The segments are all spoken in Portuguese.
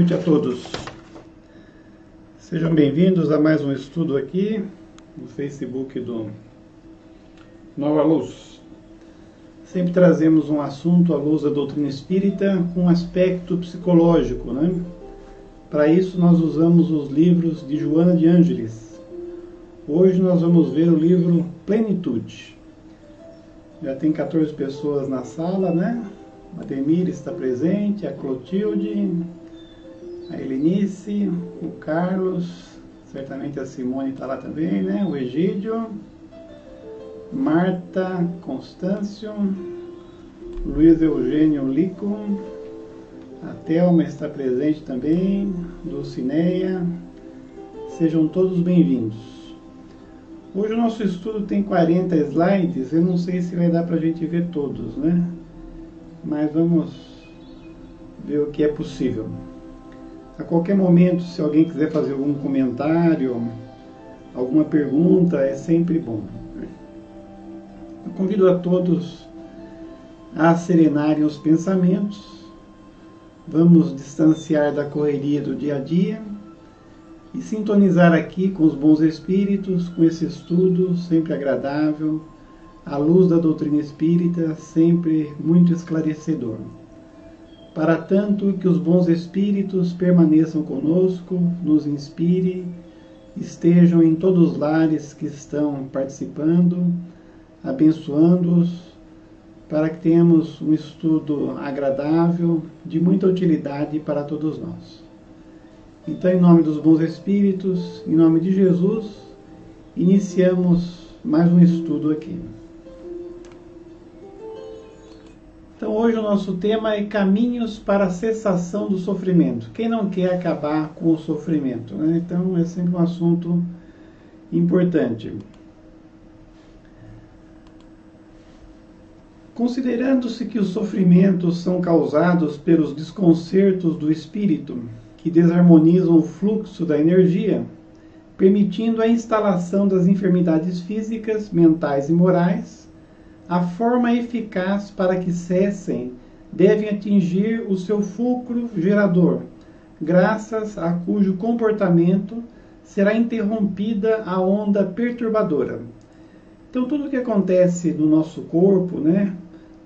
noite a todos. Sejam bem-vindos a mais um estudo aqui no Facebook do Nova Luz. Sempre trazemos um assunto à luz da doutrina espírita com um aspecto psicológico, né? Para isso nós usamos os livros de Joana de Ângeles. Hoje nós vamos ver o livro Plenitude. Já tem 14 pessoas na sala, né? A Demir está presente, a Clotilde, a Helenice, o Carlos, certamente a Simone está lá também, né? O Egídio, Marta, Constâncio, Luiz Eugênio Lico, a Thelma está presente também, Dulcineia. Sejam todos bem-vindos. Hoje o nosso estudo tem 40 slides, eu não sei se vai dar para a gente ver todos, né? Mas vamos ver o que é possível. A qualquer momento, se alguém quiser fazer algum comentário, alguma pergunta, é sempre bom. Eu convido a todos a serenarem os pensamentos. Vamos distanciar da correria do dia a dia e sintonizar aqui com os bons espíritos, com esse estudo sempre agradável, à luz da doutrina espírita, sempre muito esclarecedor. Para tanto que os bons espíritos permaneçam conosco, nos inspire, estejam em todos os lares que estão participando, abençoando-os, para que tenhamos um estudo agradável, de muita utilidade para todos nós. Então, em nome dos bons espíritos, em nome de Jesus, iniciamos mais um estudo aqui. Então hoje o nosso tema é caminhos para a cessação do sofrimento. Quem não quer acabar com o sofrimento, né? Então é sempre um assunto importante. Considerando-se que os sofrimentos são causados pelos desconcertos do espírito, que desarmonizam o fluxo da energia, permitindo a instalação das enfermidades físicas, mentais e morais, a forma eficaz para que cessem devem atingir o seu fulcro gerador, graças a cujo comportamento será interrompida a onda perturbadora. Então tudo o que acontece no nosso corpo, né,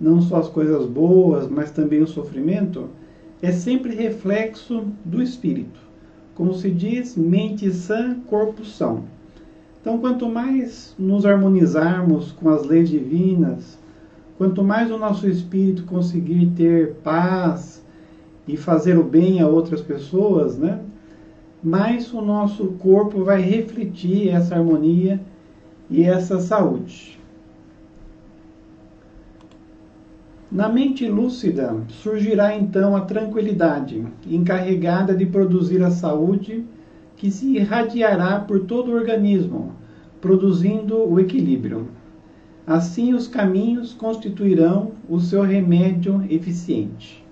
não só as coisas boas, mas também o sofrimento, é sempre reflexo do espírito. Como se diz, mente sã, corpo são. Então, quanto mais nos harmonizarmos com as leis divinas, quanto mais o nosso espírito conseguir ter paz e fazer o bem a outras pessoas, né, mais o nosso corpo vai refletir essa harmonia e essa saúde. Na mente lúcida surgirá então a tranquilidade, encarregada de produzir a saúde, que se irradiará por todo o organismo, produzindo o equilíbrio. Assim, os caminhos constituirão o seu remédio eficiente.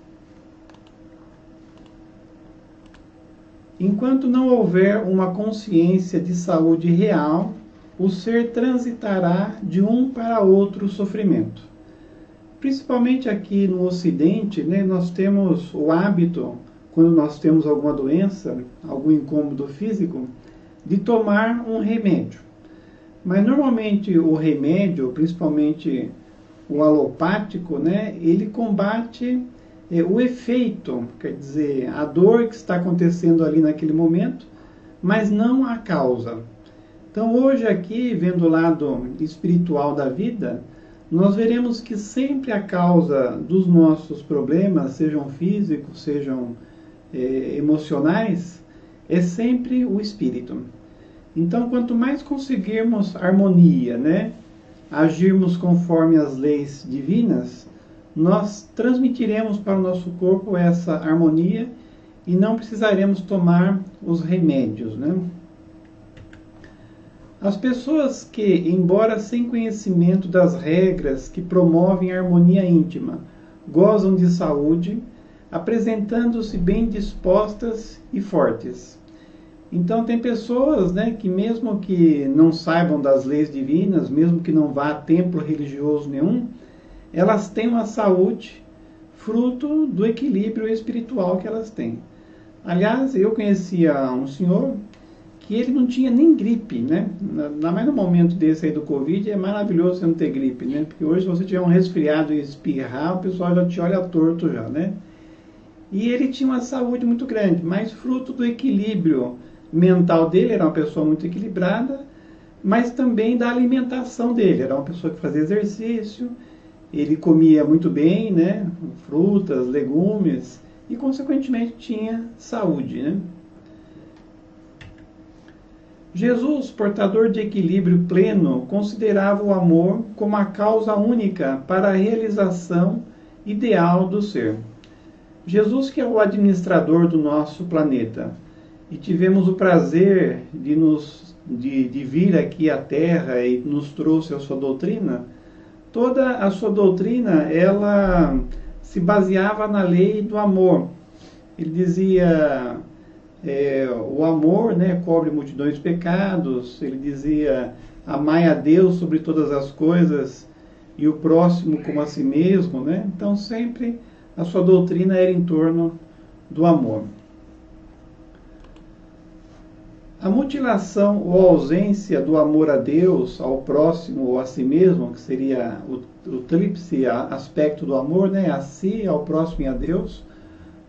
Enquanto não houver uma consciência de saúde real, o ser transitará de um para outro sofrimento. Principalmente aqui no Ocidente, né, nós temos o hábito, quando nós temos alguma doença, algum incômodo físico, de tomar um remédio. Mas normalmente o remédio, principalmente o alopático, né, ele combate o efeito, quer dizer, a dor que está acontecendo ali naquele momento, mas não a causa. Então hoje aqui, vendo o lado espiritual da vida, nós veremos que sempre a causa dos nossos problemas, sejam físicos, sejam emocionais, é sempre o espírito. Então, quanto mais conseguirmos harmonia, né, agirmos conforme as leis divinas, nós transmitiremos para o nosso corpo essa harmonia e não precisaremos tomar os remédios, né? As pessoas que, embora sem conhecimento das regras que promovem a harmonia íntima, gozam de saúde, apresentando-se bem dispostas e fortes. Então tem pessoas, né, que mesmo que não saibam das leis divinas, mesmo que não vá a templo religioso nenhum, elas têm uma saúde fruto do equilíbrio espiritual que elas têm. Aliás, eu conhecia um senhor que ele não tinha nem gripe, né? Ainda mais no momento desse aí do Covid, é maravilhoso você não ter gripe, né? Porque hoje, se você tiver um resfriado e espirrar, o pessoal já te olha torto já, né? E ele tinha uma saúde muito grande, mas fruto do equilíbrio mental dele, era uma pessoa muito equilibrada, mas também da alimentação dele. Era uma pessoa que fazia exercício, ele comia muito bem, né? Frutas, legumes, e consequentemente tinha saúde, né? Jesus, portador de equilíbrio pleno, considerava o amor como a causa única para a realização ideal do ser. Jesus, que é o administrador do nosso planeta, e tivemos o prazer de vir aqui à Terra e nos trouxe a sua doutrina, toda a sua doutrina, ela se baseava na lei do amor. Ele dizia, o amor, né, cobre multidões de pecados. Ele dizia, amai a Deus sobre todas as coisas e o próximo como a si mesmo, né? Então sempre a sua doutrina era em torno do amor. A mutilação ou ausência do amor a Deus, ao próximo ou a si mesmo, que seria o tríplice aspecto do amor, né, a si, ao próximo e a Deus,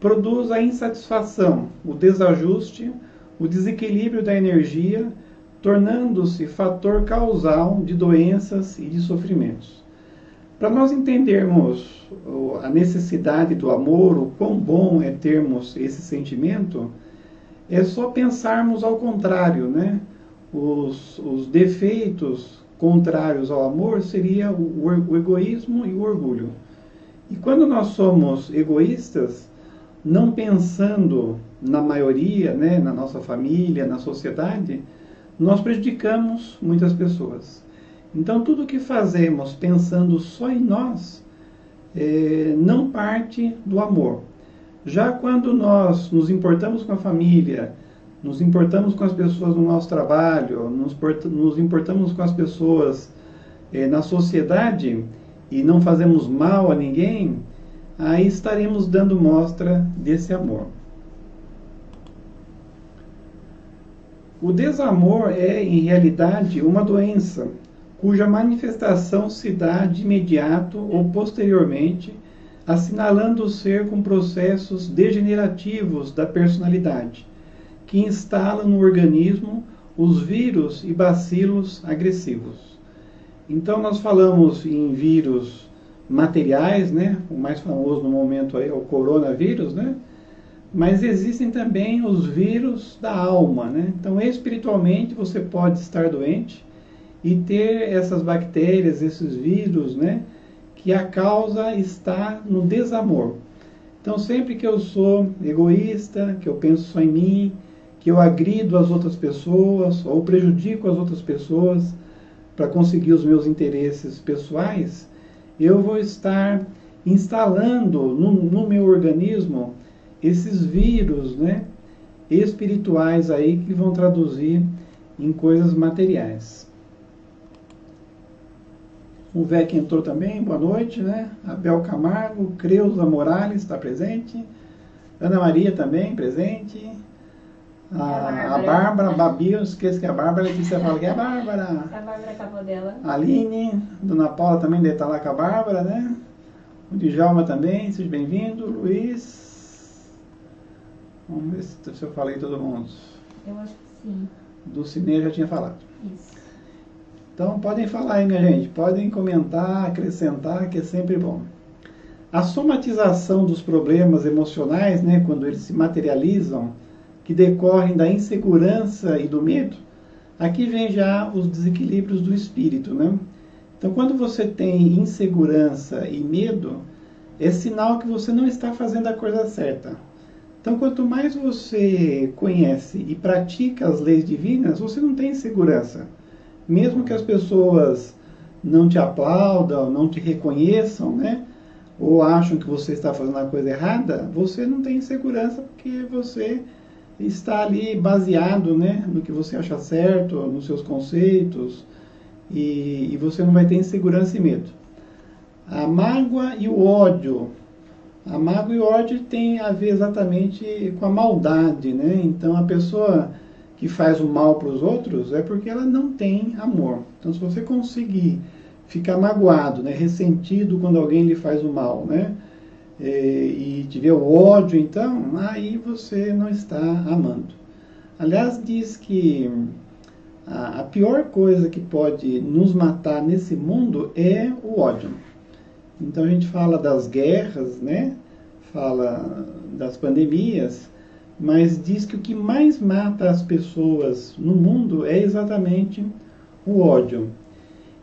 produz a insatisfação, o desajuste, o desequilíbrio da energia, tornando-se fator causal de doenças e de sofrimentos. Para nós entendermos a necessidade do amor, o quão bom é termos esse sentimento, é só pensarmos ao contrário, né? Os defeitos contrários ao amor seria o egoísmo e o orgulho. E quando nós somos egoístas, não pensando na maioria, né, na nossa família, na sociedade, nós prejudicamos muitas pessoas. Então, tudo que fazemos pensando só em nós, não parte do amor. Já quando nós nos importamos com a família, nos importamos com as pessoas no nosso trabalho, nos importamos com as pessoas na sociedade e não fazemos mal a ninguém, aí estaremos dando mostra desse amor. O desamor é, em realidade, uma doença, cuja manifestação se dá de imediato ou posteriormente, assinalando o ser com processos degenerativos da personalidade, que instalam no organismo os vírus e bacilos agressivos. Então nós falamos em vírus materiais, né? O mais famoso no momento aí é o coronavírus, né? Mas existem também os vírus da alma, né? Então espiritualmente você pode estar doente e ter essas bactérias, esses vírus, né? Que a causa está no desamor. Então, sempre que eu sou egoísta, que eu penso só em mim, que eu agrido as outras pessoas ou prejudico as outras pessoas para conseguir os meus interesses pessoais, eu vou estar instalando no meu organismo esses vírus, né, espirituais aí que vão traduzir em coisas materiais. O Vec entrou também, boa noite, né? Abel Camargo, Creuza Morales está presente. Ana Maria também presente. A Bárbara, Babi, eu esqueço que é a Bárbara, que você fala que é a Bárbara. A Bárbara acabou dela. Aline, Dona Paula também deve estar lá com a Bárbara, né? O Djalma também, seja bem-vindo. Luiz. Vamos ver se eu falei todo mundo. Eu acho que sim. Do Cine já tinha falado. Isso. Então podem falar aí, minha gente, podem comentar, acrescentar, que é sempre bom. A somatização dos problemas emocionais, né, quando eles se materializam, que decorrem da insegurança e do medo, aqui vem já os desequilíbrios do espírito, né? Então quando você tem insegurança e medo, é sinal que você não está fazendo a coisa certa. Então quanto mais você conhece e pratica as leis divinas, você não tem insegurança. Mesmo que as pessoas não te aplaudam, não te reconheçam, né? Ou acham que você está fazendo a coisa errada, você não tem insegurança porque você está ali baseado, né, no que você acha certo, nos seus conceitos, e você não vai ter insegurança e medo. A mágoa e o ódio A mágoa e o ódio tem a ver exatamente com a maldade, né? Então a pessoa que faz o mal para os outros é porque ela não tem amor. Então se você conseguir ficar magoado, né, ressentido quando alguém lhe faz o mal, né, e tiver o ódio, então aí você não está amando. Aliás, diz que a pior coisa que pode nos matar nesse mundo é o ódio. Então a gente fala das guerras, né? Fala das pandemias, mas diz que o que mais mata as pessoas no mundo é exatamente o ódio.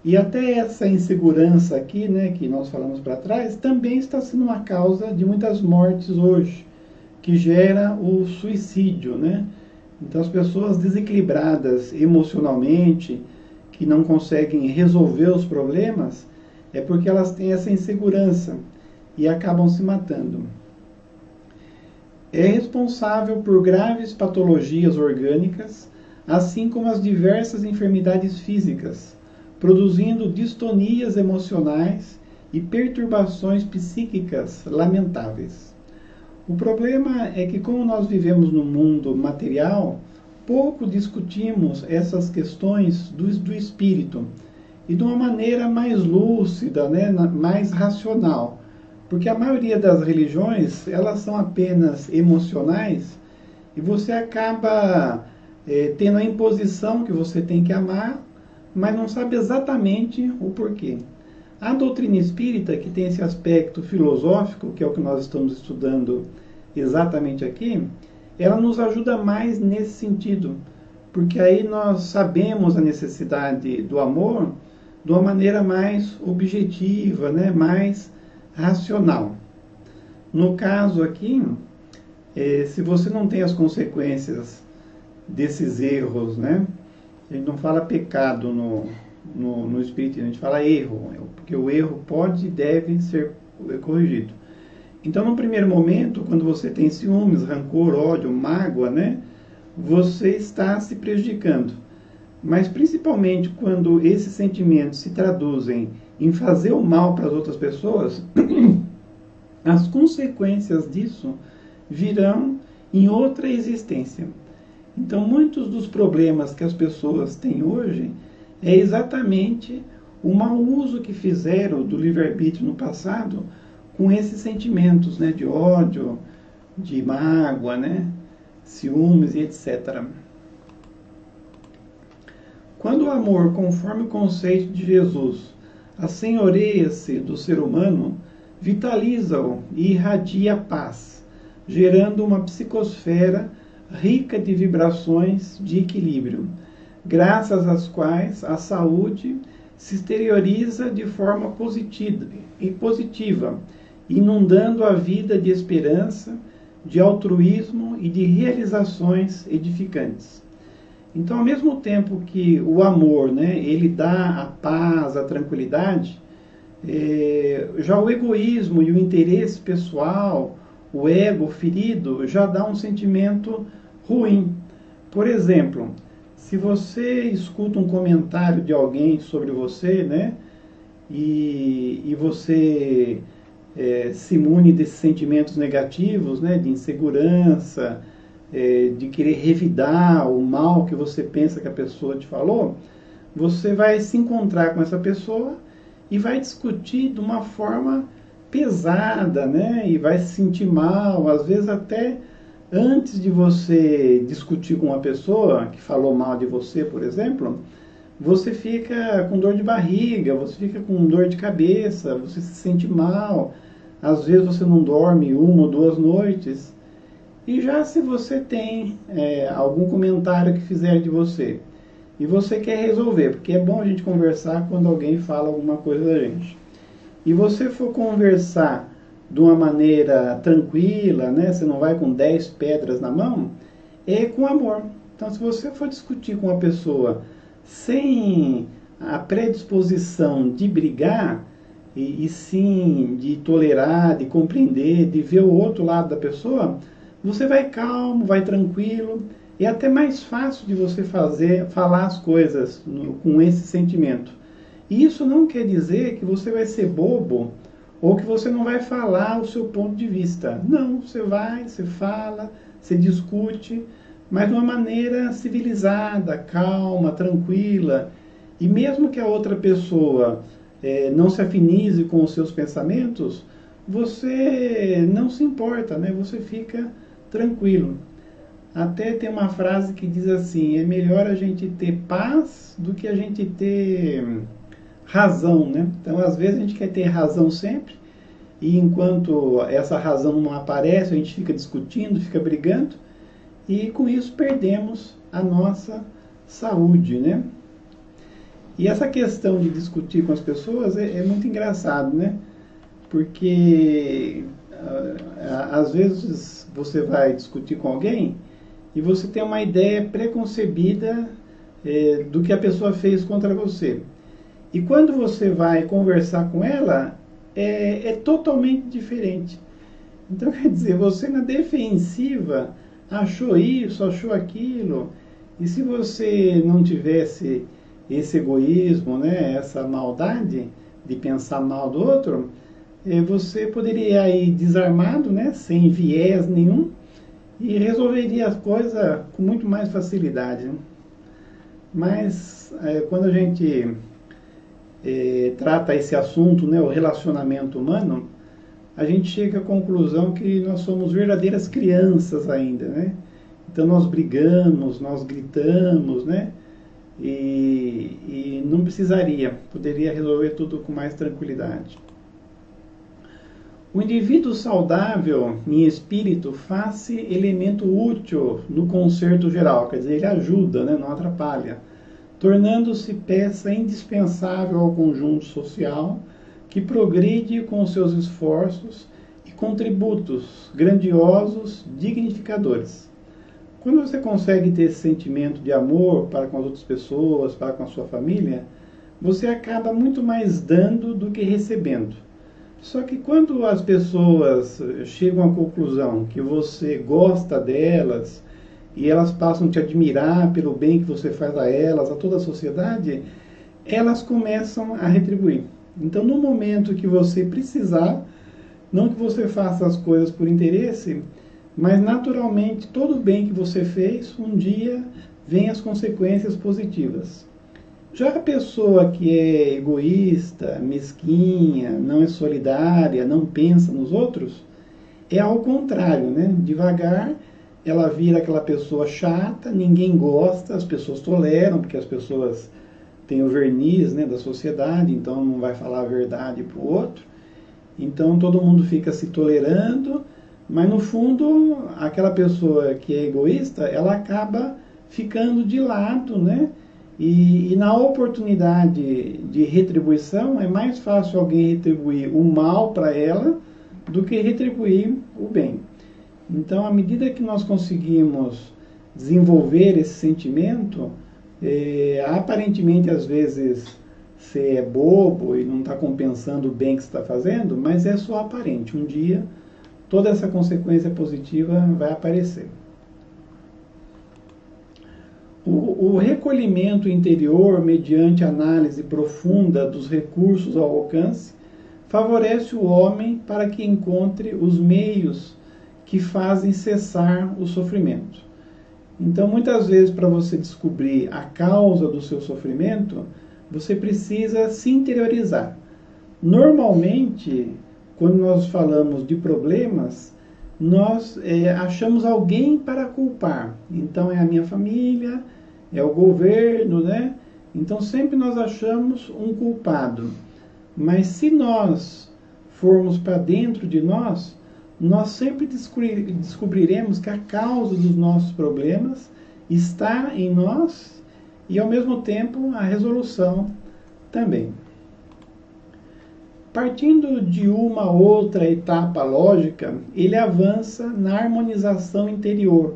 E até essa insegurança aqui, né, que nós falamos para trás, também está sendo uma causa de muitas mortes hoje, que gera o suicídio, né? Então as pessoas desequilibradas emocionalmente, que não conseguem resolver os problemas, é porque elas têm essa insegurança e acabam se matando. É responsável por graves patologias orgânicas, assim como as diversas enfermidades físicas, produzindo distonias emocionais e perturbações psíquicas lamentáveis. O problema é que, como nós vivemos no mundo material, pouco discutimos essas questões do espírito, e de uma maneira mais lúcida, né, mais racional. Porque a maioria das religiões, elas são apenas emocionais, e você acaba tendo a imposição que você tem que amar, mas não sabe exatamente o porquê. A doutrina espírita, que tem esse aspecto filosófico, que é o que nós estamos estudando exatamente aqui, ela nos ajuda mais nesse sentido, porque aí nós sabemos a necessidade do amor de uma maneira mais objetiva, né, mais racional. No caso aqui, se você não tem as consequências desses erros, né, a gente não fala pecado no Espiritismo, a gente fala erro, porque o erro pode e deve ser corrigido. Então, no primeiro momento, quando você tem ciúmes, rancor, ódio, mágoa, né, você está se prejudicando. Mas principalmente quando esses sentimentos se traduzem em fazer o mal para as outras pessoas, as consequências disso virão em outra existência. Então, muitos dos problemas que as pessoas têm hoje é exatamente o mau uso que fizeram do livre-arbítrio no passado com esses sentimentos, né, de ódio, de mágoa, né, ciúmes e etc. Quando o amor, conforme o conceito de Jesus, assenhoreia-se do ser humano, vitaliza-o e irradia paz, gerando uma psicosfera rica de vibrações de equilíbrio, graças às quais a saúde se exterioriza de forma positiva, inundando a vida de esperança, de altruísmo e de realizações edificantes. Então, ao mesmo tempo que o amor, né, ele dá a paz, a tranquilidade, já o egoísmo e o interesse pessoal, o ego ferido, já dá um sentimento ruim. Por exemplo, se você escuta um comentário de alguém sobre você, né, e você se imune desses sentimentos negativos, né, de insegurança, de querer revidar o mal que você pensa que a pessoa te falou, você vai se encontrar com essa pessoa e vai discutir de uma forma pesada, né? E vai se sentir mal, às vezes até antes de você discutir com uma pessoa que falou mal de você, por exemplo, você fica com dor de barriga, você fica com dor de cabeça, você se sente mal, às vezes você não dorme 1 ou 2 noites. E já se você tem algum comentário que fizer de você e você quer resolver, porque é bom a gente conversar quando alguém fala alguma coisa da gente, e você for conversar de uma maneira tranquila, né, você não vai com 10 pedras na mão, é com amor. Então, se você for discutir com uma pessoa sem a predisposição de brigar, e sim de tolerar, de compreender, de ver o outro lado da pessoa, você vai calmo, vai tranquilo, e é até mais fácil de você falar as coisas com esse sentimento. E isso não quer dizer que você vai ser bobo ou que você não vai falar o seu ponto de vista. Não, você vai, você fala, você discute, mas de uma maneira civilizada, calma, tranquila. E mesmo que a outra pessoa não se afinize com os seus pensamentos, você não se importa, né? Você fica tranquilo. Até tem uma frase que diz assim: é melhor a gente ter paz do que a gente ter razão, né? Então, às vezes a gente quer ter razão sempre, e enquanto essa razão não aparece, a gente fica discutindo, fica brigando, e com isso perdemos a nossa saúde, né? E essa questão de discutir com as pessoas é muito engraçado, né? Porque às vezes você vai discutir com alguém e você tem uma ideia preconcebida do que a pessoa fez contra você. E quando você vai conversar com ela, é totalmente diferente. Então, quer dizer, você na defensiva achou isso, achou aquilo, e se você não tivesse esse egoísmo, né, essa maldade de pensar mal do outro, você poderia ir desarmado, né, sem viés nenhum, e resolveria as coisas com muito mais facilidade, né? Mas quando a gente trata esse assunto, né, o relacionamento humano, a gente chega à conclusão que nós somos verdadeiras crianças ainda, né? Então nós brigamos, nós gritamos, né? E não precisaria, poderia resolver tudo com mais tranquilidade. O indivíduo saudável em espírito faz-se elemento útil no concerto geral, quer dizer, ele ajuda, né, não atrapalha, tornando-se peça indispensável ao conjunto social, que progride com seus esforços e contributos grandiosos, dignificadores. Quando você consegue ter esse sentimento de amor para com as outras pessoas, para com a sua família, você acaba muito mais dando do que recebendo. Só que quando as pessoas chegam à conclusão que você gosta delas e elas passam a te admirar pelo bem que você faz a elas, a toda a sociedade, elas começam a retribuir. Então, no momento que você precisar, não que você faça as coisas por interesse, mas naturalmente todo o bem que você fez, um dia vem as consequências positivas. Já a pessoa que é egoísta, mesquinha, não é solidária, não pensa nos outros, é ao contrário, né? Devagar ela vira aquela pessoa chata, ninguém gosta, as pessoas toleram, porque as pessoas têm o verniz, né, da sociedade, então não vai falar a verdade para o outro. Então todo mundo fica se tolerando, mas no fundo aquela pessoa que é egoísta, ela acaba ficando de lado, né? E na oportunidade de retribuição, é mais fácil alguém retribuir o mal para ela do que retribuir o bem. Então, à medida que nós conseguimos desenvolver esse sentimento, aparentemente, às vezes, você é bobo e não está compensando o bem que você está fazendo, mas é só aparente. Um dia, toda essa consequência positiva vai aparecer. O recolhimento interior, mediante análise profunda dos recursos ao alcance, favorece o homem para que encontre os meios que fazem cessar o sofrimento. Então, muitas vezes, para você descobrir a causa do seu sofrimento, você precisa se interiorizar. Normalmente, quando nós falamos de problemas, nós achamos alguém para culpar. Então é a minha família, é o governo, né? Então sempre nós achamos um culpado. Mas se nós formos para dentro de nós, nós sempre descobriremos que a causa dos nossos problemas está em nós e ao mesmo tempo a resolução também. Partindo de uma outra etapa lógica, ele avança na harmonização interior,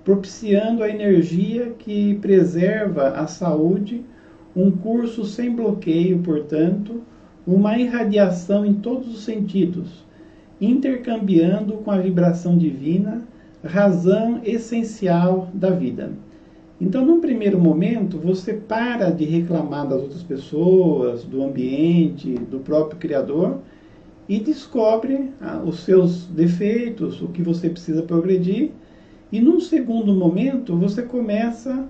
propiciando a energia que preserva a saúde, um curso sem bloqueio, portanto, uma irradiação em todos os sentidos, intercambiando com a vibração divina, razão essencial da vida. Então, num primeiro momento, você para de reclamar das outras pessoas, do ambiente, do próprio Criador, e descobre os seus defeitos, o que você precisa progredir, e num segundo momento você começa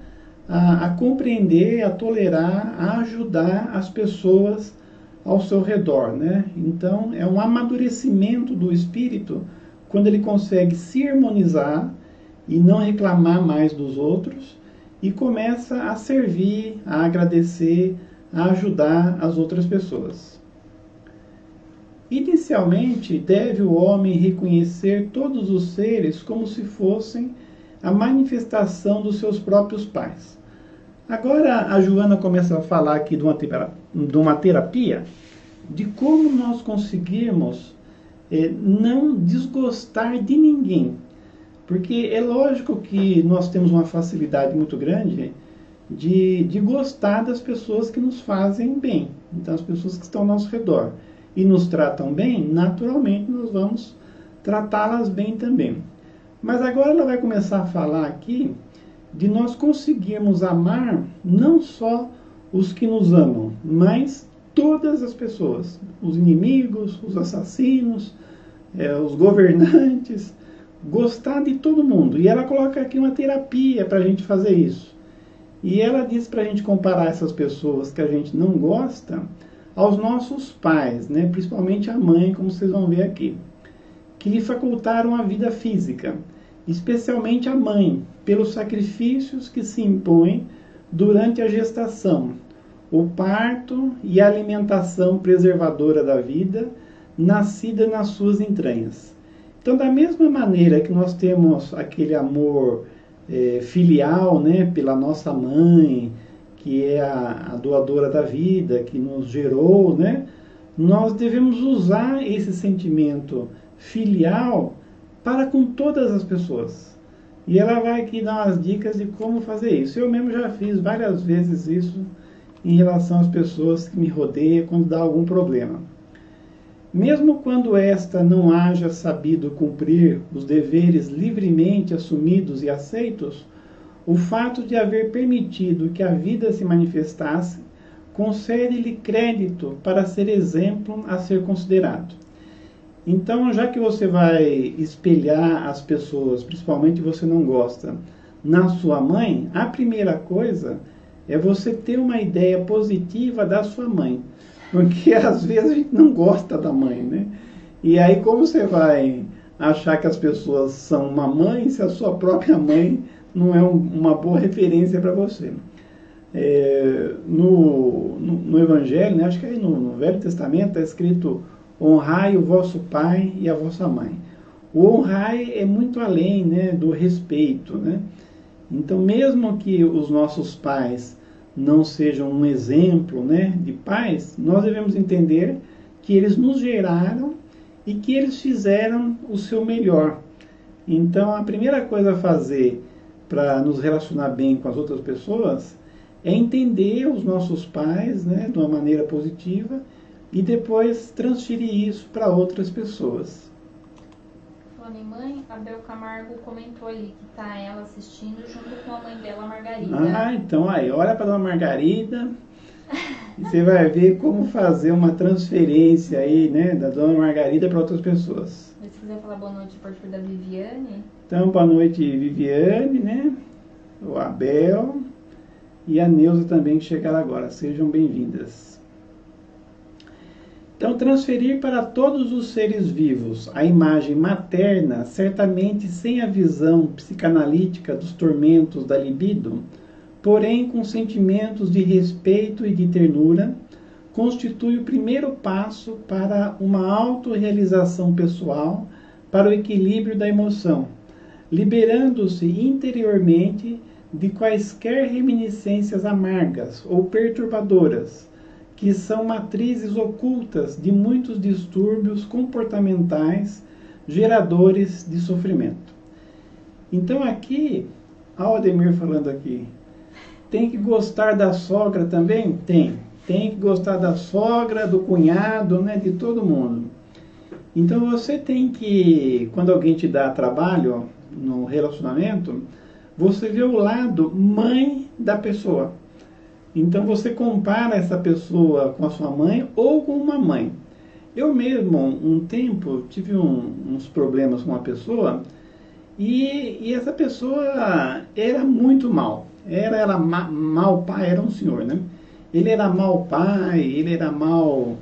a compreender, a tolerar, a ajudar as pessoas ao seu redor, né? Então é um amadurecimento do espírito quando ele consegue se harmonizar e não reclamar mais dos outros e começa a servir, a agradecer, a ajudar as outras pessoas. Inicialmente, deve o homem reconhecer todos os seres como se fossem a manifestação dos seus próprios pais. Agora a Joana começa a falar aqui de uma terapia, de como nós conseguirmos não desgostar de ninguém. Porque é lógico que nós temos uma facilidade muito grande de gostar das pessoas que nos fazem bem. Então, as pessoas que estão ao nosso redor e nos tratam bem, naturalmente nós vamos tratá-las bem também. Mas agora ela vai começar a falar aqui de nós conseguirmos amar não só os que nos amam, mas todas as pessoas, os inimigos, os assassinos, os governantes, gostar de todo mundo. E ela coloca aqui uma terapia para a gente fazer isso. E ela diz para a gente comparar essas pessoas que a gente não gosta aos nossos pais, né? Principalmente a mãe, como vocês vão ver aqui, que lhe facultaram a vida física, especialmente a mãe, pelos sacrifícios que se impõem durante a gestação, o parto e a alimentação preservadora da vida, nascida nas suas entranhas. Então, da mesma maneira que nós temos aquele amor filial, né, pela nossa mãe, que é a doadora da vida, que nos gerou, né, nós devemos usar esse sentimento filial para com todas as pessoas. E ela vai aqui dar umas dicas de como fazer isso. Eu mesmo já fiz várias vezes isso em relação às pessoas que me rodeiam quando dá algum problema. Mesmo quando esta não haja sabido cumprir os deveres livremente assumidos e aceitos, o fato de haver permitido que a vida se manifestasse concede-lhe crédito para ser exemplo a ser considerado. Então, já que você vai espelhar as pessoas, principalmente você não gosta, na sua mãe, a primeira coisa é você ter uma ideia positiva da sua mãe. Porque às vezes a gente não gosta da mãe, né? E aí como você vai achar que as pessoas são uma mãe se a sua própria mãe não é uma boa referência para você? No Evangelho, né, acho que aí no Velho Testamento está escrito: honrai o vosso pai e a vossa mãe. O honrai é muito além, né, do respeito, né? Então, mesmo que os nossos pais não sejam um exemplo, né, de pais, nós devemos entender que eles nos geraram e que eles fizeram o seu melhor. Então, a primeira coisa a fazer para nos relacionar bem com as outras pessoas é entender os nossos pais, né, de uma maneira positiva e depois transferir isso para outras pessoas. Falando em mãe, a Bel Camargo comentou ali que tá ela assistindo junto com a mãe dela, a Margarida. Ah, então aí, olha para a dona Margarida e você vai ver como fazer uma transferência aí, né, da dona Margarida para outras pessoas. Se quiser falar boa noite a partir da Viviane. Então, boa noite, Viviane, né, o Abel e a Neuza também que chegaram agora. Sejam bem-vindas. Então, transferir para todos os seres vivos a imagem materna, certamente sem a visão psicanalítica dos tormentos da libido, porém com sentimentos de respeito e de ternura, constitui o primeiro passo para uma autorrealização pessoal, para o equilíbrio da emoção, liberando-se interiormente de quaisquer reminiscências amargas ou perturbadoras, que são matrizes ocultas de muitos distúrbios comportamentais geradores de sofrimento. Então aqui, a Ademir falando aqui, tem que gostar da sogra também? Tem que gostar da sogra, do cunhado, né, de todo mundo. Então você tem que, quando alguém te dá trabalho no relacionamento, você vê o lado mãe da pessoa. Então você compara essa pessoa com a sua mãe ou com uma mãe. Eu mesmo, um tempo, tive uns problemas com uma pessoa e essa pessoa era muito mal. Era mau pai, era um senhor, né? Ele era mau pai, ele era mau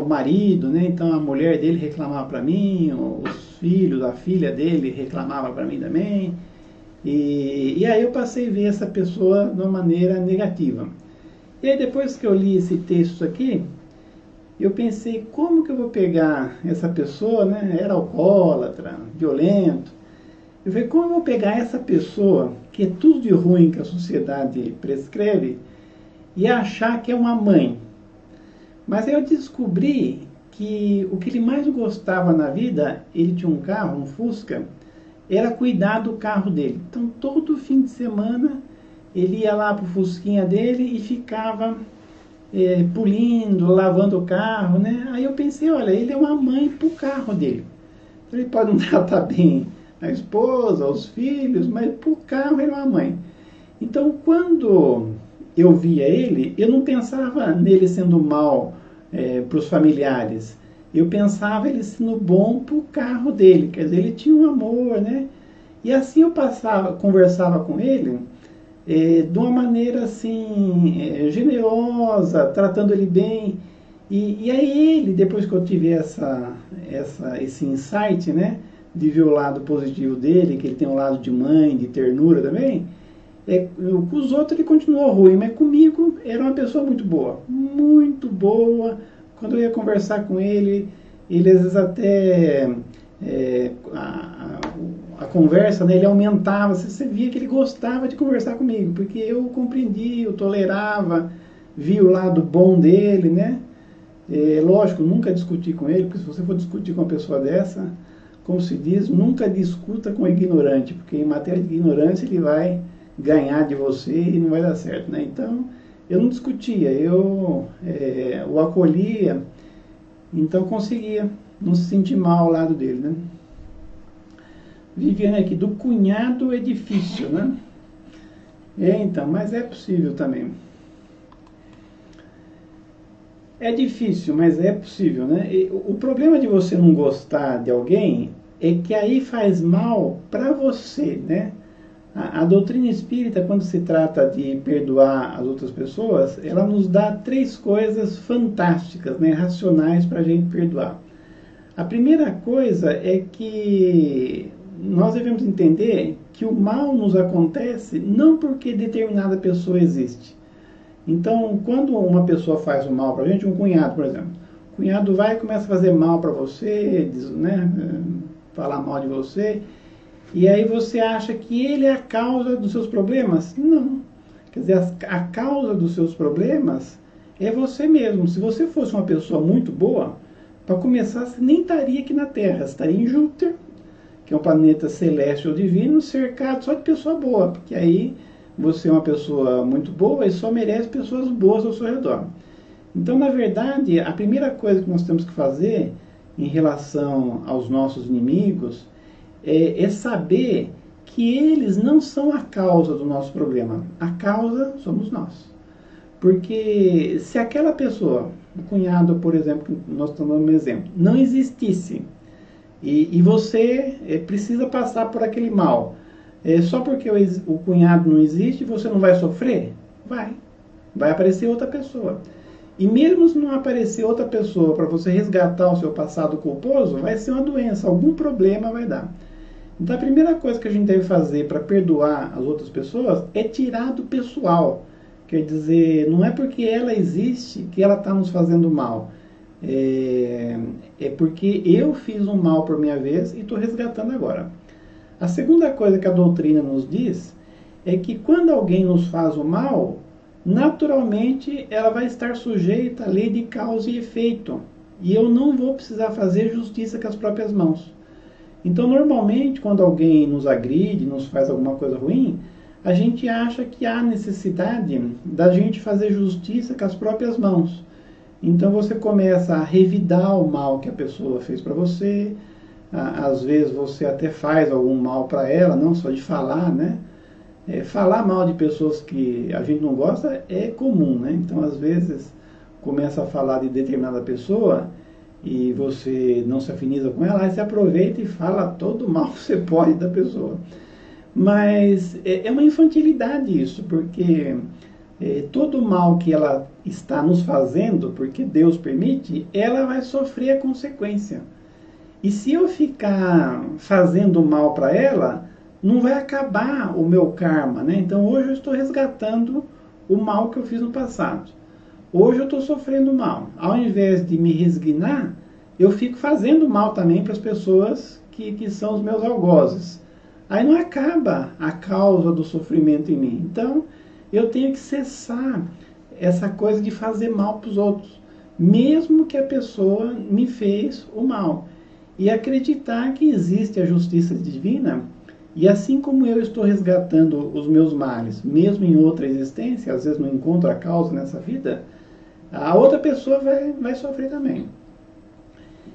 marido, né? Então a mulher dele reclamava para mim, os filhos, a filha dele reclamava para mim também. E aí eu passei a ver essa pessoa de uma maneira negativa. E aí depois que eu li esse texto aqui, eu pensei, como que eu vou pegar essa pessoa, né? Era alcoólatra, violento. Eu falei, como eu vou pegar essa pessoa, que é tudo de ruim que a sociedade prescreve, e achar que é uma mãe? Mas aí eu descobri que o que ele mais gostava na vida, ele tinha um carro, um Fusca, era cuidar do carro dele. Então todo fim de semana ele ia lá pro Fusquinha dele e ficava pulindo, lavando o carro, né? Aí eu pensei, olha, ele é uma mãe pro carro dele. Ele pode não tratar bem a esposa, os filhos, mas pro carro ele é uma mãe. Então quando eu via ele, eu não pensava nele sendo mal para os familiares. Eu pensava ele sendo bom para o carro dele, quer dizer, ele tinha um amor, né? E assim eu conversava com ele de uma maneira assim, generosa, tratando ele bem. E aí ele, depois que eu tive esse insight, né, de ver o lado positivo dele, que ele tem um lado de mãe, de ternura também, com os outros ele continuou ruim, mas comigo era uma pessoa muito boa, muito boa. Quando eu ia conversar com ele, ele às vezes até a conversa, né, ele aumentava, você via que ele gostava de conversar comigo, porque eu compreendia, eu tolerava, via o lado bom dele, né? Lógico, nunca discuti com ele, porque se você for discutir com uma pessoa dessa, como se diz, nunca discuta com ignorante, porque em matéria de ignorância ele vai ganhar de você e não vai dar certo, né? Então, eu não discutia, eu o acolhia, então conseguia não se sentir mal ao lado dele, né? Viviane aqui, do cunhado é difícil, né? Então, mas é possível também. É difícil, mas é possível, né? O problema de você não gostar de alguém é que aí faz mal para você, né? A doutrina espírita, quando se trata de perdoar as outras pessoas, ela nos dá 3 coisas fantásticas, né, racionais para a gente perdoar. A primeira coisa é que nós devemos entender que o mal nos acontece não porque determinada pessoa existe. Então, quando uma pessoa faz o mal para a gente, um cunhado, por exemplo, o cunhado vai e começa a fazer mal para você, né, falar mal de você, e aí você acha que ele é a causa dos seus problemas? Não. Quer dizer, a causa dos seus problemas é você mesmo. Se você fosse uma pessoa muito boa, para começar, você nem estaria aqui na Terra, você estaria em Júpiter, que é um planeta celeste ou divino, cercado só de pessoa boa, porque aí você é uma pessoa muito boa e só merece pessoas boas ao seu redor. Então, na verdade, a primeira coisa que nós temos que fazer em relação aos nossos inimigos é saber que eles não são a causa do nosso problema. A causa somos nós. Porque se aquela pessoa, o cunhado, por exemplo, nós estamos dando um exemplo, não existisse, e você precisa passar por aquele mal, só porque o cunhado não existe, você não vai sofrer? Vai aparecer outra pessoa. E mesmo se não aparecer outra pessoa para você resgatar o seu passado culposo, vai ser uma doença, algum problema vai dar. Então a primeira coisa que a gente deve fazer para perdoar as outras pessoas é tirar do pessoal. Quer dizer, não é porque ela existe que ela está nos fazendo mal. É porque eu fiz um mal por minha vez e estou resgatando agora. A segunda coisa que a doutrina nos diz é que quando alguém nos faz o mal, naturalmente ela vai estar sujeita à lei de causa e efeito. E eu não vou precisar fazer justiça com as próprias mãos. Então, normalmente, quando alguém nos agride, nos faz alguma coisa ruim, a gente acha que há necessidade da gente fazer justiça com as próprias mãos. Então, você começa a revidar o mal que a pessoa fez para você. Às vezes, você até faz algum mal para ela, não só de falar, né? Falar mal de pessoas que a gente não gosta é comum, né? Então, às vezes, começa a falar de determinada pessoa e você não se afiniza com ela, aí você aproveita e fala todo o mal que você pode da pessoa. Mas é uma infantilidade isso, porque todo o mal que ela está nos fazendo, porque Deus permite, ela vai sofrer a consequência. E se eu ficar fazendo mal para ela, não vai acabar o meu karma, né? Então hoje eu estou resgatando o mal que eu fiz no passado. Hoje eu estou sofrendo mal. Ao invés de me resignar, eu fico fazendo mal também para as pessoas que são os meus algozes. Aí não acaba a causa do sofrimento em mim. Então eu tenho que cessar essa coisa de fazer mal para os outros, mesmo que a pessoa me fez o mal. E acreditar que existe a justiça divina, e assim como eu estou resgatando os meus males, mesmo em outra existência, às vezes não encontro a causa nessa vida, a outra pessoa vai sofrer também.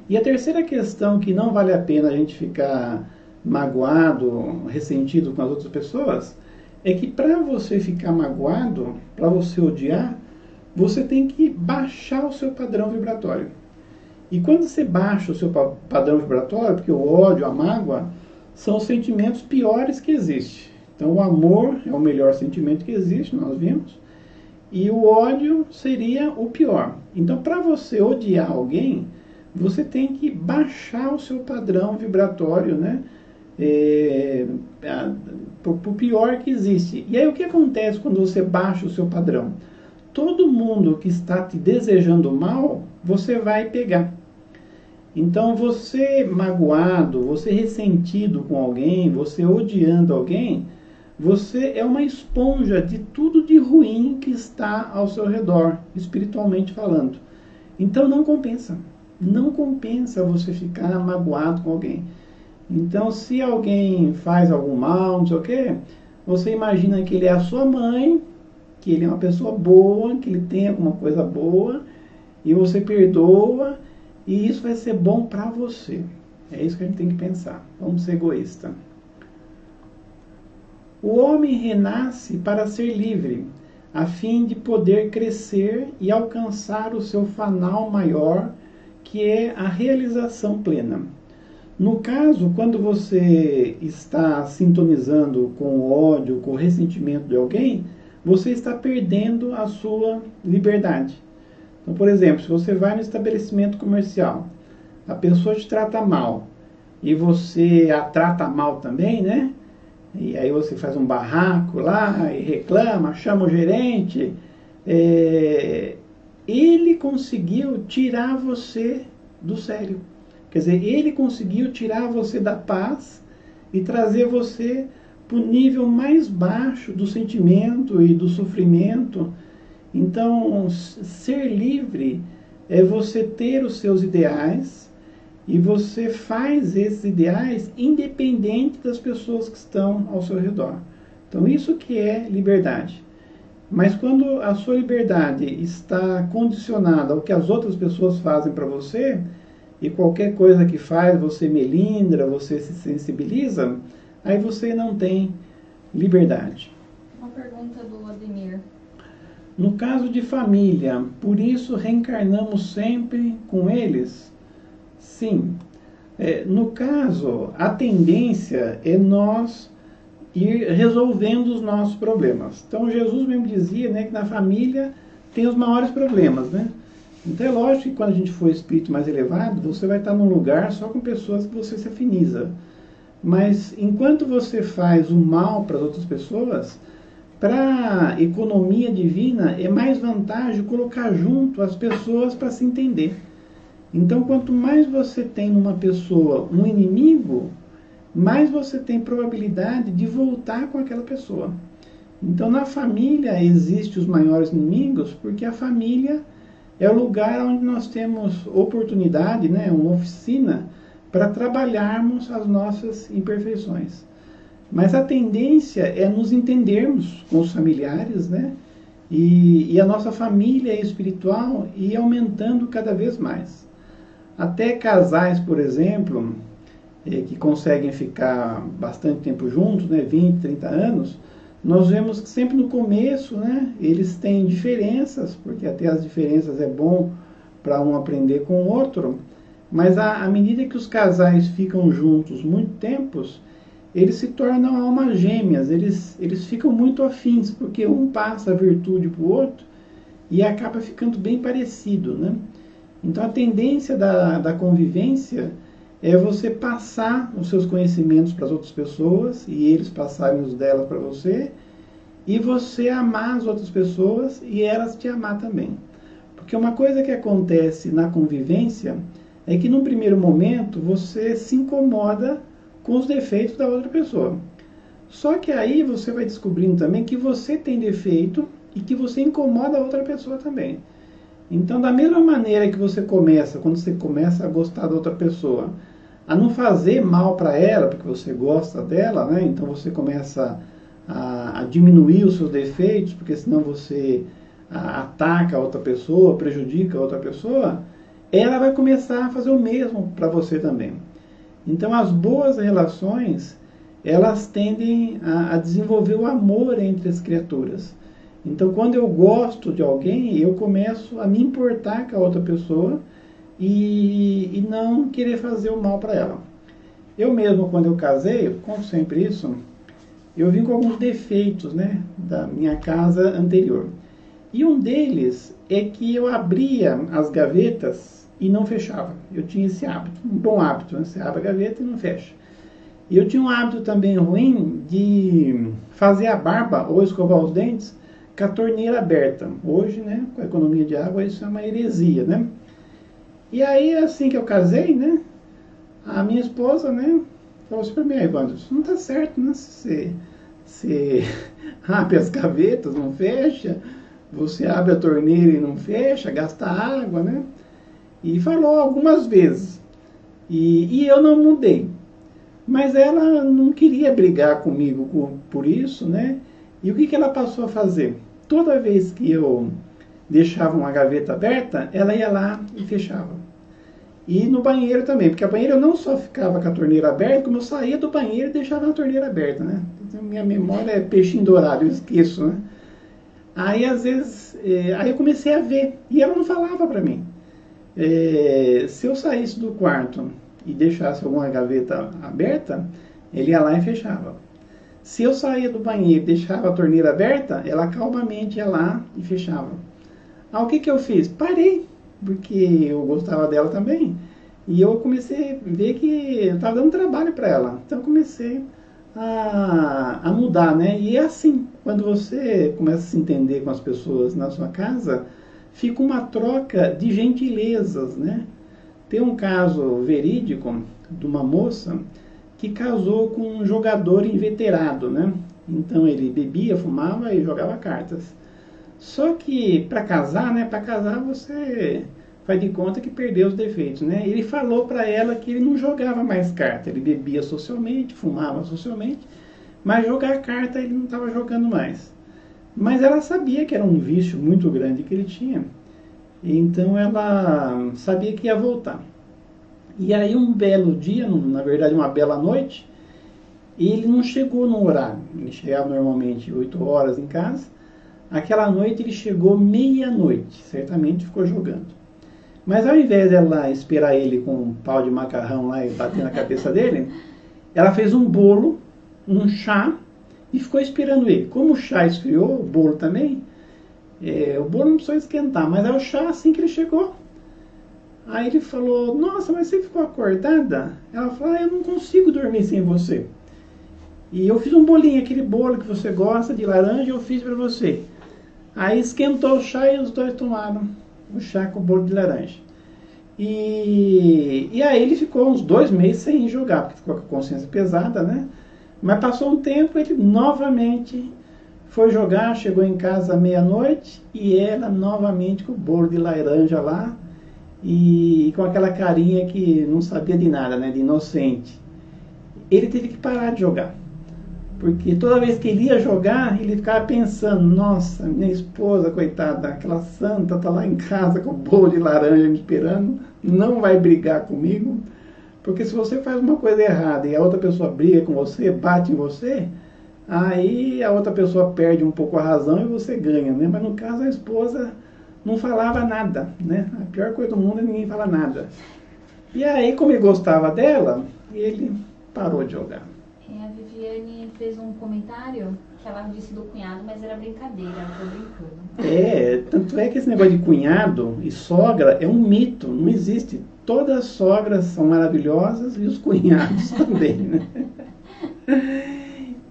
E a terceira questão que não vale a pena a gente ficar magoado, ressentido com as outras pessoas, é que para você ficar magoado, para você odiar, você tem que baixar o seu padrão vibratório. E quando você baixa o seu padrão vibratório, porque o ódio, a mágoa, são os sentimentos piores que existem. Então o amor é o melhor sentimento que existe, nós vimos, e o ódio seria o pior. Então para você odiar alguém, você tem que baixar o seu padrão vibratório, né? Para o pior que existe. E aí o que acontece quando você baixa o seu padrão? Todo mundo que está te desejando mal, você vai pegar. Então você magoado, você ressentido com alguém, você odiando alguém, você é uma esponja de tudo de ruim que está ao seu redor, espiritualmente falando. Então não compensa. Não compensa você ficar magoado com alguém. Então se alguém faz algum mal, não sei o quê, você imagina que ele é a sua mãe, que ele é uma pessoa boa, que ele tem alguma coisa boa, e você perdoa, e isso vai ser bom para você. É isso que a gente tem que pensar. Vamos ser egoísta. O homem renasce para ser livre, a fim de poder crescer e alcançar o seu fanal maior, que é a realização plena. No caso, quando você está sintonizando com o ódio, com o ressentimento de alguém, você está perdendo a sua liberdade. Então, por exemplo, se você vai no estabelecimento comercial, a pessoa te trata mal e você a trata mal também, né? E aí você faz um barraco lá e reclama, chama o gerente. Ele conseguiu tirar você do sério. Quer dizer, ele conseguiu tirar você da paz e trazer você para o nível mais baixo do sentimento e do sofrimento. Então, ser livre é você ter os seus ideais e você faz esses ideais independente das pessoas que estão ao seu redor. Então, isso que é liberdade. Mas quando a sua liberdade está condicionada ao que as outras pessoas fazem para você, e qualquer coisa que faz, você melindra, você se sensibiliza, aí você não tem liberdade. Uma pergunta do Ademir. No caso de família, por isso reencarnamos sempre com eles? Sim. No caso, a tendência é nós ir resolvendo os nossos problemas. Então Jesus mesmo dizia, né, que na família tem os maiores problemas, né? Então é lógico que quando a gente for espírito mais elevado, você vai estar num lugar só com pessoas que você se afiniza. Mas enquanto você faz o mal para as outras pessoas, para a economia divina é mais vantagem colocar junto as pessoas para se entender. Então quanto mais você tem numa pessoa um inimigo, mais você tem probabilidade de voltar com aquela pessoa. Então na família existem os maiores inimigos, porque a família é o lugar onde nós temos oportunidade, né, uma oficina, para trabalharmos as nossas imperfeições. Mas a tendência é nos entendermos com os familiares, né, e a nossa família espiritual ir aumentando cada vez mais. Até casais, por exemplo, que conseguem ficar bastante tempo juntos, né, 20, 30 anos, nós vemos que sempre no começo, né, eles têm diferenças, porque até as diferenças é bom para um aprender com o outro, mas à medida que os casais ficam juntos muito tempos, eles se tornam almas gêmeas, eles ficam muito afins, porque um passa a virtude para o outro e acaba ficando bem parecido, né? Então a tendência da convivência é você passar os seus conhecimentos para as outras pessoas e eles passarem os delas para você, e você amar as outras pessoas e elas te amar também. Porque uma coisa que acontece na convivência é que num primeiro momento você se incomoda com os defeitos da outra pessoa. Só que aí você vai descobrindo também que você tem defeito e que você incomoda a outra pessoa também. Então, da mesma maneira que você começa, quando você começa a gostar da outra pessoa, a não fazer mal para ela, porque você gosta dela, né? Então você começa a diminuir os seus defeitos, porque senão você ataca a outra pessoa, prejudica a outra pessoa, ela vai começar a fazer o mesmo para você também. Então as boas relações, elas tendem a desenvolver o amor entre as criaturas. Então quando eu gosto de alguém, eu começo a me importar com a outra pessoa e não querer fazer o mal para ela. Eu mesmo, quando eu casei, eu conto sempre isso, eu vim com alguns defeitos, né, da minha casa anterior. E um deles é que eu abria as gavetas e não fechava. Eu tinha esse hábito, um bom hábito, né? Você abre a gaveta e não fecha. E eu tinha um hábito também ruim de fazer a barba ou escovar os dentes com a torneira aberta. Hoje, né, com a economia de água, isso é uma heresia, né? E aí, assim que eu casei, né, a minha esposa, né, falou assim para mim: Evandro, isso não tá certo, né? Você abre as gavetas, não fecha, você abre a torneira e não fecha, gasta água, né? E falou algumas vezes. E eu não mudei. Mas ela não queria brigar comigo por isso, né? E o que ela passou a fazer? Toda vez que eu deixava uma gaveta aberta, ela ia lá e fechava. E no banheiro também, porque a banheira eu não só ficava com a torneira aberta, como eu saía do banheiro e deixava a torneira aberta, né? Então, minha memória é peixinho dourado, eu esqueço, né? Aí às vezes, aí eu comecei a ver, e ela não falava para mim. Se eu saísse do quarto e deixasse alguma gaveta aberta, ele ia lá e fechava. Se eu saía do banheiro e deixava a torneira aberta, ela calmamente ia lá e fechava. Aí o que eu fiz? Parei, porque eu gostava dela também, e eu comecei a ver que eu estava dando trabalho para ela. Então eu comecei a mudar, né? E é assim, quando você começa a se entender com as pessoas na sua casa, fica uma troca de gentilezas, né? Tem um caso verídico de uma moça que casou com um jogador inveterado, né? Então ele bebia, fumava e jogava cartas. Só que para casar, né? Para casar você faz de conta que perdeu os defeitos, né? Ele falou para ela que ele não jogava mais carta. Ele bebia socialmente, fumava socialmente, mas jogar carta ele não estava jogando mais. Mas ela sabia que era um vício muito grande que ele tinha. Então ela sabia que ia voltar. E aí um belo dia, na verdade uma bela noite, ele não chegou no horário. Ele chegava normalmente 8 horas em casa. Aquela noite ele chegou meia-noite, certamente ficou jogando. Mas ao invés dela esperar ele com um pau de macarrão lá e bater na cabeça dele, ela fez um bolo, um chá, e ficou esperando ele. Como o chá esfriou, o bolo também, o bolo não precisou esquentar, mas é o chá assim que ele chegou. Aí ele falou: nossa, mas você ficou acordada? Ela falou: eu não consigo dormir sem você. E eu fiz um bolinho, aquele bolo que você gosta de laranja, eu fiz para você. Aí esquentou o chá e os dois tomaram o chá com o bolo de laranja. E aí ele ficou uns 2 meses sem jogar, porque ficou com a consciência pesada, né? Mas passou um tempo, ele novamente foi jogar, chegou em casa à meia-noite e ela novamente com o bolo de laranja lá e com aquela carinha que não sabia de nada, né? De inocente. Ele teve que parar de jogar. Porque toda vez que ele ia jogar, ele ficava pensando: nossa, minha esposa, coitada, aquela santa tá lá em casa com o bolo de laranja me esperando, não vai brigar comigo. Porque se você faz uma coisa errada e a outra pessoa briga com você, bate em você, Aí a outra pessoa perde um pouco a razão e você ganha, né? Mas no caso a esposa não falava nada, né? A pior coisa do mundo é ninguém falar nada. E aí, como ele gostava dela, ele parou de jogar. A Viviane fez um comentário que ela disse do cunhado, mas era brincadeira, tô brincando. Tanto é que esse negócio de cunhado e sogra é um mito, não existe. Todas as sogras são maravilhosas e os cunhados também, né?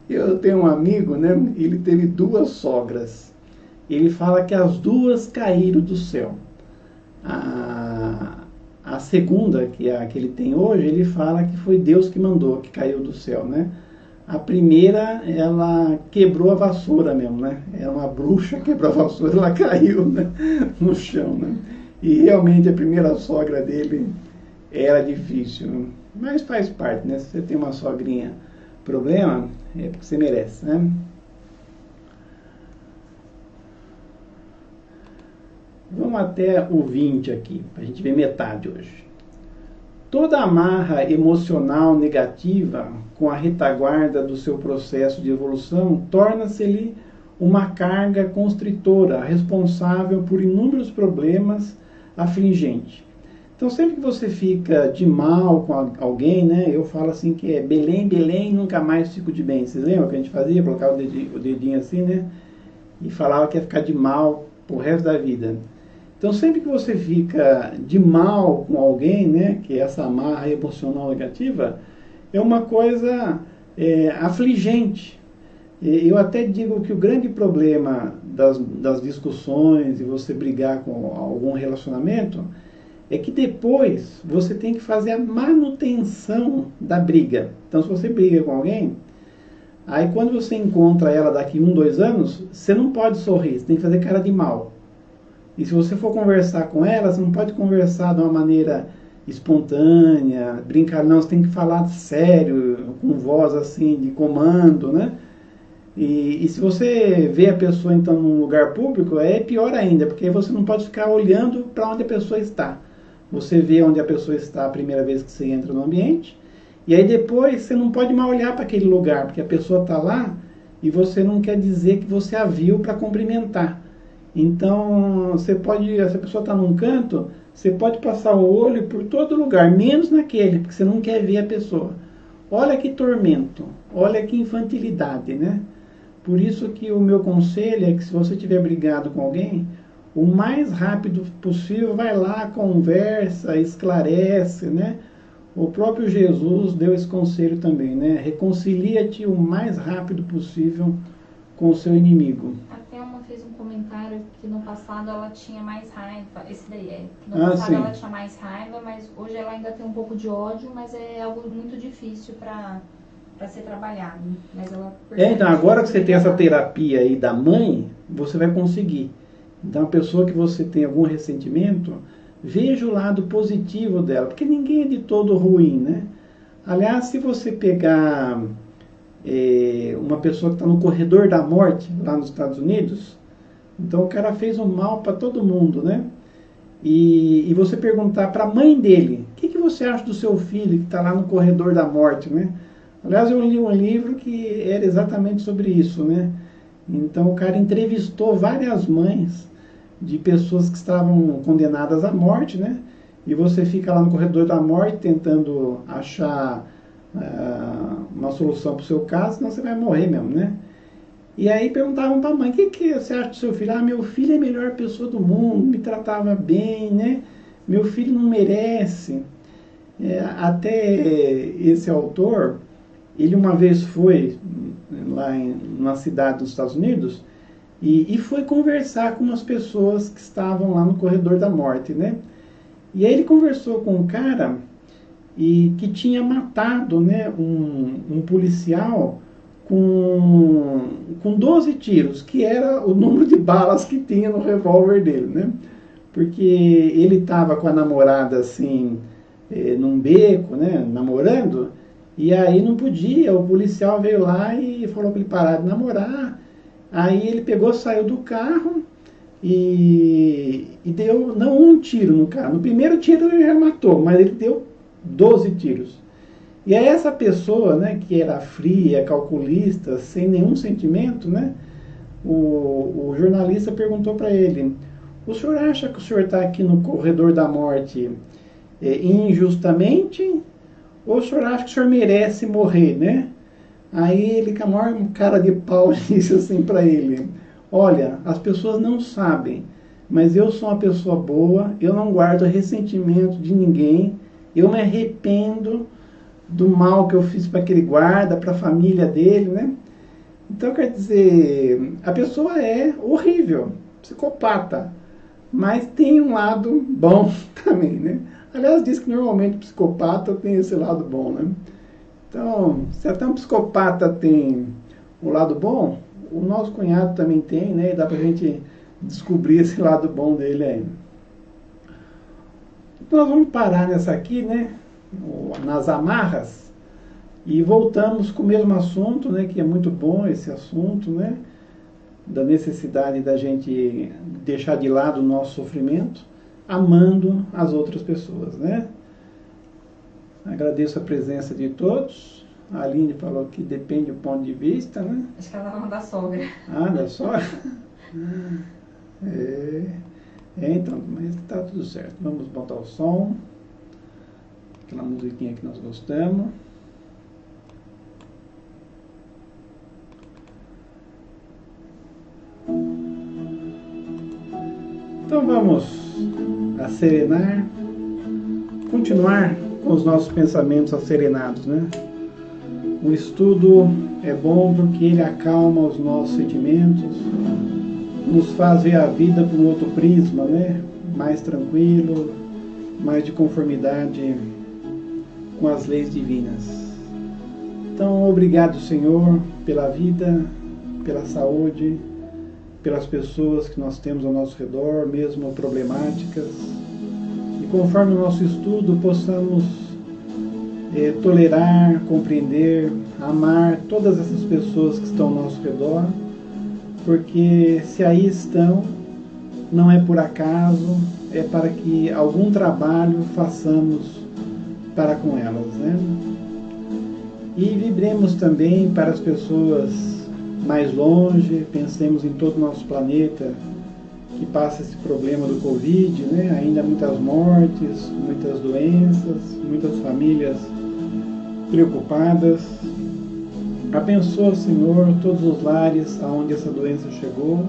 Eu tenho um amigo, né? Ele teve 2 sogras. Ele fala que as 2 caíram do céu. A segunda, que é a que ele tem hoje, ele fala que foi Deus que mandou, que caiu do céu, né? A primeira, ela quebrou a vassoura mesmo, né? Era uma bruxa, quebrou a vassoura, ela caiu, né? No chão, né? E realmente a primeira sogra dele era difícil, mas faz parte, né? Se você tem uma sogrinha problema, é porque você merece, né? Vamos até o 20 aqui, para a gente ver metade hoje. Toda amarra emocional negativa com a retaguarda do seu processo de evolução torna-se-lhe uma carga constritora, responsável por inúmeros problemas afligentes. Então, sempre que você fica de mal com alguém, né? Eu falo assim que é Belém, Belém, nunca mais fico de bem. Vocês lembram que a gente fazia? Colocava o dedinho assim, né? E falava que ia ficar de mal pro resto da vida. Então, sempre que você fica de mal com alguém, né? Que é essa amarra emocional negativa, é uma coisa afligente. Eu até digo que o grande problema das discussões e você brigar com algum relacionamento é que depois você tem que fazer a manutenção da briga. Então, se você briga com alguém, aí quando você encontra ela daqui 1, 2 anos, você não pode sorrir, você tem que fazer cara de mal. E se você for conversar com ela, você não pode conversar de uma maneira espontânea, brincar, não, você tem que falar sério, com voz assim, de comando, né? E se você vê a pessoa então num lugar público, é pior ainda, porque você não pode ficar olhando para onde a pessoa está. Você vê onde a pessoa está a primeira vez que você entra no ambiente, e aí depois você não pode mais olhar para aquele lugar, porque a pessoa está lá e você não quer dizer que você a viu para cumprimentar. Então, você pode, se a pessoa está num canto, você pode passar o olho por todo lugar, menos naquele, porque você não quer ver a pessoa. Olha que tormento, olha que infantilidade, né? Por isso que o meu conselho é que se você tiver brigado com alguém, o mais rápido possível vai lá, conversa, esclarece, né? O próprio Jesus deu esse conselho também, né? Reconcilia-te o mais rápido possível com o seu inimigo. A Thelma fez um comentário que no passado ela tinha mais raiva, esse daí é, que no passado sim. Ela tinha mais raiva, mas hoje ela ainda tem um pouco de ódio, mas é algo muito difícil para ser trabalhado. Mas ela então agora que você tem essa terapia aí da mãe, você vai conseguir. Então a pessoa que você tem algum ressentimento, veja o lado positivo dela, porque ninguém é de todo ruim, né? Aliás, se você pegar uma pessoa que está no corredor da morte, lá nos Estados Unidos, então o cara fez um mal para todo mundo, né? E você perguntar para a mãe dele, o que você acha do seu filho que está lá no corredor da morte, né? Aliás, eu li um livro que era exatamente sobre isso, né? Então o cara entrevistou várias mães de pessoas que estavam condenadas à morte, né? E você fica lá no corredor da morte tentando achar uma solução para o seu caso, senão você vai morrer mesmo, né? E aí perguntavam para a mãe, o que você acha do seu filho? Ah, meu filho é a melhor pessoa do mundo, me tratava bem, né? Meu filho não merece. Até esse autor, ele uma vez foi lá numa cidade dos Estados Unidos e foi conversar com umas pessoas que estavam lá no corredor da morte, né? E aí ele conversou com um cara que tinha matado, né, um policial com 12 tiros, que era o número de balas que tinha no revólver dele, né? Porque ele estava com a namorada assim, num beco, né, namorando, e aí não podia, o policial veio lá e falou para ele parar de namorar. Aí ele pegou, saiu do carro e deu, não um tiro no carro. No primeiro tiro ele já matou, mas ele deu 12 tiros. E aí essa pessoa, né, que era fria, calculista, sem nenhum sentimento, né, o jornalista perguntou para ele: o senhor acha que o senhor está aqui no corredor da morte injustamente? Ou o senhor acha que o senhor merece morrer, né? Aí ele, com a maior cara de pau, disse assim para ele: olha, as pessoas não sabem, mas eu sou uma pessoa boa, eu não guardo ressentimento de ninguém, eu me arrependo do mal que eu fiz para aquele guarda, para a família dele, né? Então, quer dizer, a pessoa é horrível, psicopata, mas tem um lado bom também, né? Aliás, diz que normalmente o psicopata tem esse lado bom, né? Então, se até um psicopata tem um lado bom, o nosso cunhado também tem, né? E dá pra gente descobrir esse lado bom dele aí. Então, nós vamos parar nessa aqui, né? Nas amarras. E voltamos com o mesmo assunto, né, que é muito bom esse assunto, né, da necessidade da gente deixar de lado o nosso sofrimento, amando as outras pessoas, né. Agradeço a presença de todos. A Aline falou que depende do ponto de vista, né. Acho que ela tá falando da sogra. Ah, da sogra? Então, mas tá tudo certo. Vamos botar o som. Aquela musiquinha que nós gostamos. Então vamos acerenar, continuar com os nossos pensamentos acerenados, né? O estudo é bom porque ele acalma os nossos sentimentos, nos faz ver a vida por um outro prisma, né? Mais tranquilo, mais de conformidade com as leis divinas. Então, obrigado, Senhor, pela vida, pela saúde, pelas pessoas que nós temos ao nosso redor, mesmo problemáticas. E conforme o nosso estudo, possamos tolerar, compreender, amar todas essas pessoas que estão ao nosso redor, porque se aí estão, não é por acaso, é para que algum trabalho façamos para com elas, né? E vibremos também para as pessoas mais longe, pensemos em todo o nosso planeta que passa esse problema do Covid, né? Ainda muitas mortes, muitas doenças, muitas famílias preocupadas. Abençoa, Senhor, todos os lares aonde essa doença chegou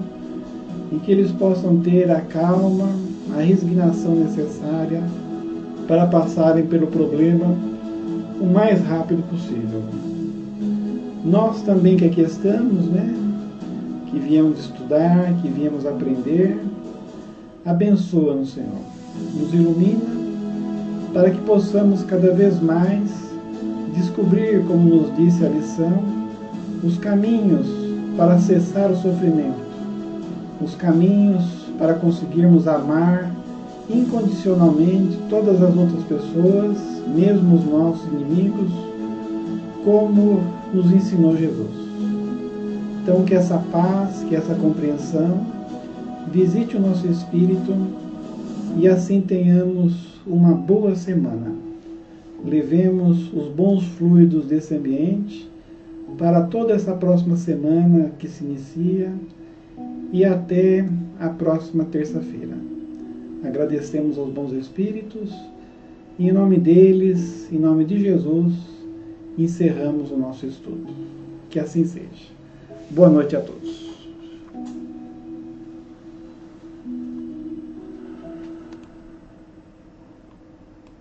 e que eles possam ter a calma, a resignação necessária para passarem pelo problema o mais rápido possível. Nós também que aqui estamos, né, que viemos estudar, que viemos aprender, abençoa-nos, Senhor, nos ilumina para que possamos cada vez mais descobrir, como nos disse a lição, os caminhos para cessar o sofrimento, os caminhos para conseguirmos amar incondicionalmente todas as outras pessoas, mesmo os nossos inimigos, como nos ensinou Jesus. Então, que essa paz, que essa compreensão visite o nosso espírito e assim tenhamos uma boa semana. Levemos os bons fluidos desse ambiente para toda essa próxima semana que se inicia e até a próxima terça-feira. Agradecemos aos bons espíritos e em nome deles, em nome de Jesus, encerramos o nosso estudo. Que assim seja. Boa noite a todos.